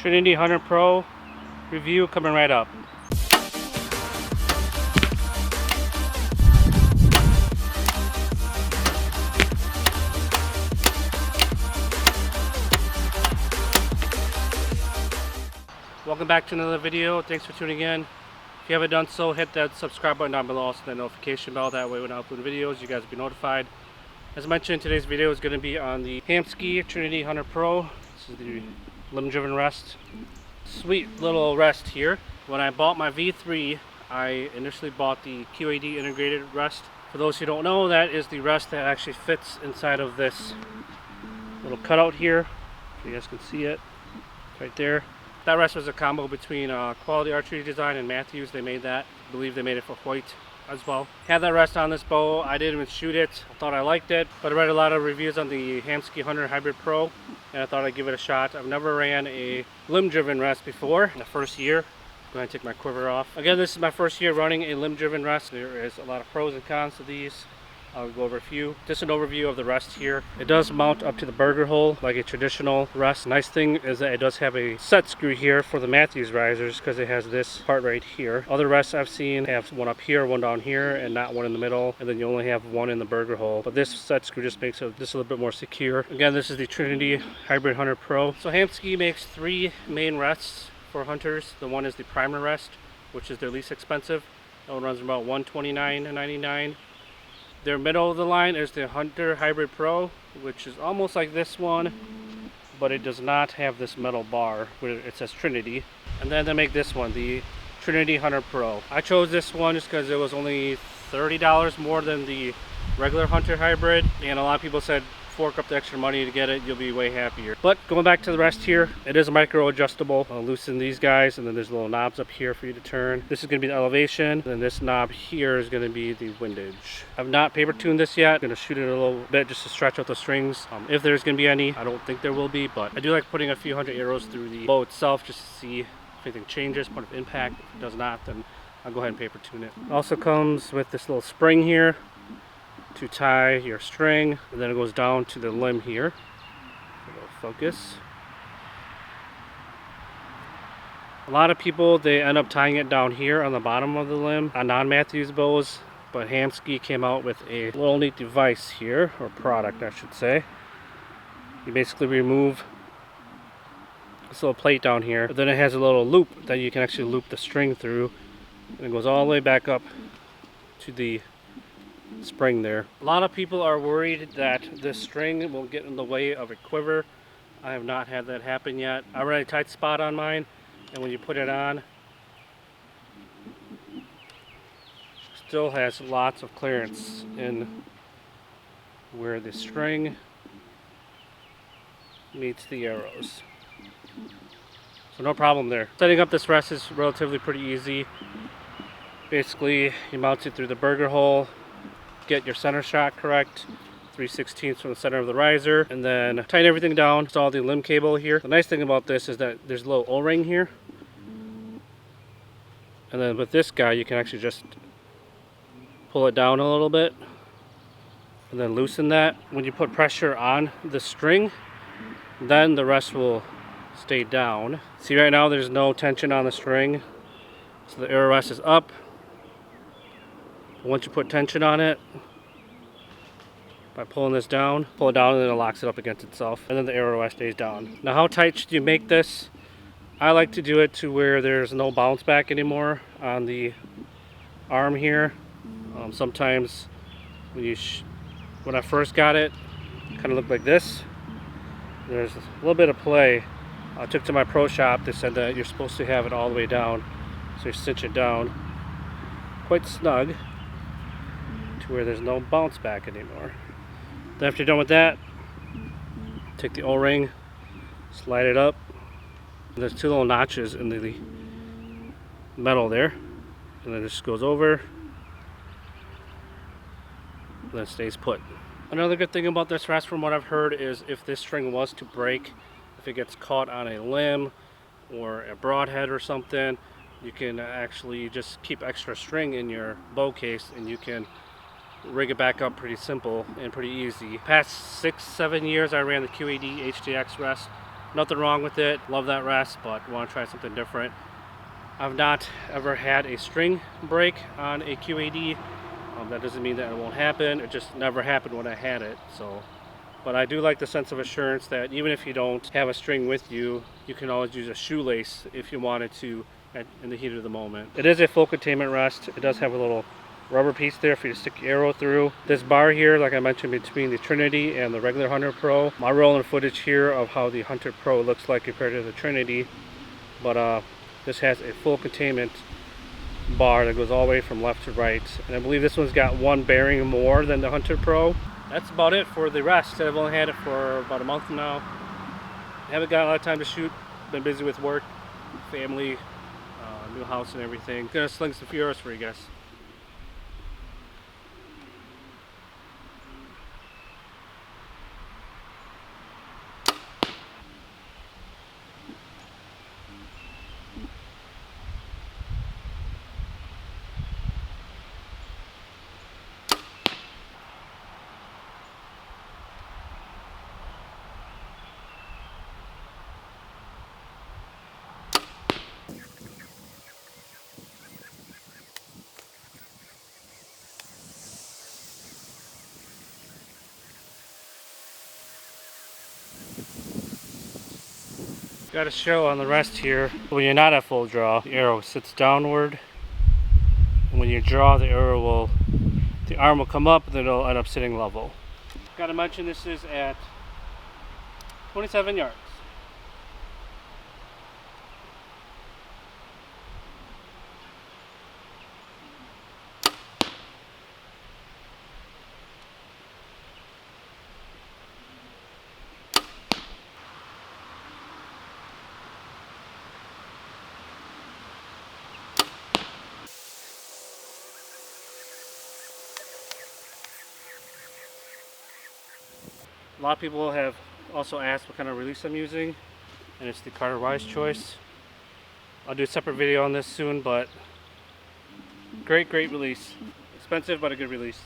Trinity 100 Pro review coming right up. Welcome back to another video. Thanks for tuning in. If you haven't done so, hit that subscribe button down below, also the notification bell. That way when I upload videos, you guys will be notified. As mentioned, today's video is going to be on the Hamskea Trinity 100 Pro. This is the limb-driven rest. Sweet little rest here. When I bought my V3, I initially bought the QAD integrated rest. For those who don't know, that is the rest that actually fits inside of this little cutout here. If you guys can see it right there. That rest was a combo between Quality Archery Design and Mathews. They made that. I believe they made it for Hoyt as well. Had that rest on this bow. I didn't even shoot it. I thought I liked it, but I read a lot of reviews on the Hamskea 100 Hybrid Pro, and I thought I'd give it a shot. I've never ran a limb-driven rest before. In the first year, I'm going to take my quiver off. Again, this is my first year running a limb-driven rest. There is a lot of pros and cons to these. I'll go over a few. Just an overview of the rest here. It does mount up to the burger hole like a traditional rest. Nice thing is that it does have a set screw here for the Mathews risers because it has this part right here. Other rests I've seen have one up here, one down here, and not one in the middle. And then you only have one in the burger hole. But this set screw just makes it just a little bit more secure. Again, this is the Trinity Hybrid 100 Pro. So Hamskea makes three main rests for hunters. The one is the primer rest, which is their least expensive. That one runs about $129.99. Their middle of the line is the Hunter Hybrid Pro, which is almost like this one, but it does not have this metal bar where it says Trinity. And then they make this one, the Trinity 100 Pro. I chose this one just because it was only $30 more than the regular Hunter Hybrid, and a lot of people said fork up the extra money to get it, you'll be way happier. But going back to the rest here, it is micro adjustable. I'll loosen these guys, and then there's little knobs up here for you to turn. This is going to be the elevation, and this knob here is going to be the windage. I've not paper tuned this yet. I'm going to shoot it a little bit just to stretch out the strings. If there's going to be any, I don't think there will be, but I do like putting a few hundred arrows through the bow itself just to see if anything changes, point of impact. If it does not, then I'll go ahead and paper tune it. It also comes with this little spring here to tie your string, and then it goes down to the limb here. Focus. A lot of people, they end up tying it down here on the bottom of the limb on non-Mathews bows, but Hamskea came out with a little neat device here, or product I should say. You basically remove this little plate down here, but then it has a little loop that you can actually loop the string through, and it goes all the way back up to the spring there. A lot of people are worried that this string will get in the way of a quiver. I have not had that happen yet. I ran a tight spot on mine, and when you put it on, still has lots of clearance in where the string meets the arrows. So no problem there. Setting up this rest is relatively pretty easy. Basically, you mount it through the burger hole, get your center shot correct, 3/16 from the center of the riser, and then tighten everything down. Install the limb cable here. The nice thing about this is that there's a little O-ring here, and then with this guy you can actually just pull it down a little bit and then loosen that. When you put pressure on the string, then the rest will stay down. See, right now there's no tension on the string, so the arrow rest is up. Once you put tension on it, by pulling this down, pull it down, and then it locks it up against itself, and then the arrow rest stays down. Now, how tight should you make this? I like to do it to where there's no bounce back anymore on the arm here. Sometimes when I first got it, kind of looked like this. There's a little bit of play. I took to my pro shop. They said that you're supposed to have it all the way down, so you cinch it down quite snug to where there's no bounce back anymore. Then after you're done with that, take the O-ring, slide it up. There's two little notches in the metal there, and then it just goes over and then stays put. Another good thing about this rest, from what I've heard, is if this string was to break, if it gets caught on a limb or a broadhead or something, you can actually just keep extra string in your bow case and you can rig it back up pretty simple and pretty easy. Past 6-7 years I ran the QAD HDX rest Nothing wrong with it. Love that rest, but want to try something different. I've not ever had a string break on a QAD. That doesn't mean that it won't happen. It just never happened when I had it. So, but I do like the sense of assurance that even if you don't have a string with you, you can always use a shoelace if you wanted to in the heat of the moment. It is a full containment rest. It does have a little rubber piece there for you to stick your arrow through. This bar here, like I mentioned, between the Trinity and the regular Hunter Pro. I'm rolling footage here of how the Hunter Pro looks like compared to the Trinity, but this has a full containment bar that goes all the way from left to right, and I believe this one's got one bearing more than the Hunter Pro. That's about it for the rest. I've only had it for about a month now. I haven't got a lot of time to shoot. Been busy with work, family, new house and everything. Gonna sling some few arrows for you guys. Got to show on the rest here, when you're not at full draw, the arrow sits downward. And when you draw, the arm will come up, and then it'll end up sitting level. Got to mention this is at 27 yards. A lot of people have also asked what kind of release I'm using, and it's the Carter Wise choice. I'll do a separate video on this soon, but great release. Expensive, but a good release.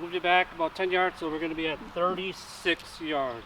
Moved it back about 10 yards, so we're going to be at 36 yards.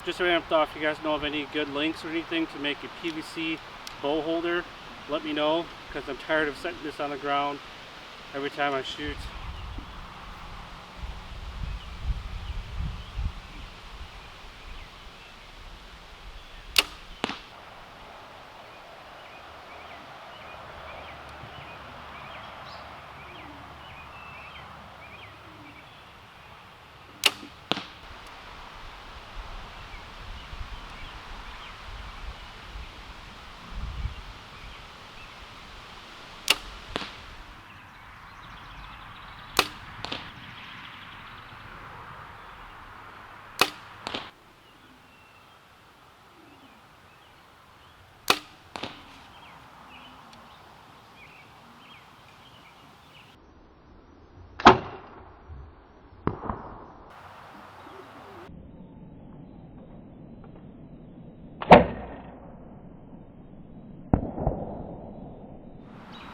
Just ramped off. You guys know of any good links or anything to make a PVC bow holder? Let me know, because I'm tired of setting this on the ground every time I shoot.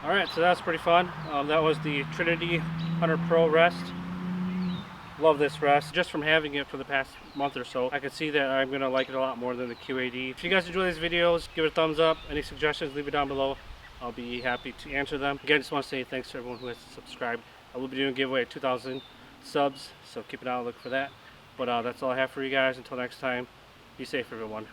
Alright, so that was pretty fun. That was the Trinity Hunter Pro rest. Love this rest. Just from having it for the past month or so, I can see that I'm going to like it a lot more than the QAD. If you guys enjoy these videos, give it a thumbs up. Any suggestions, leave it down below. I'll be happy to answer them. Again, just want to say thanks to everyone who has subscribed. I will be doing a giveaway at 2,000 subs, so keep an eye out, look for that. But that's all I have for you guys. Until next time, be safe, everyone.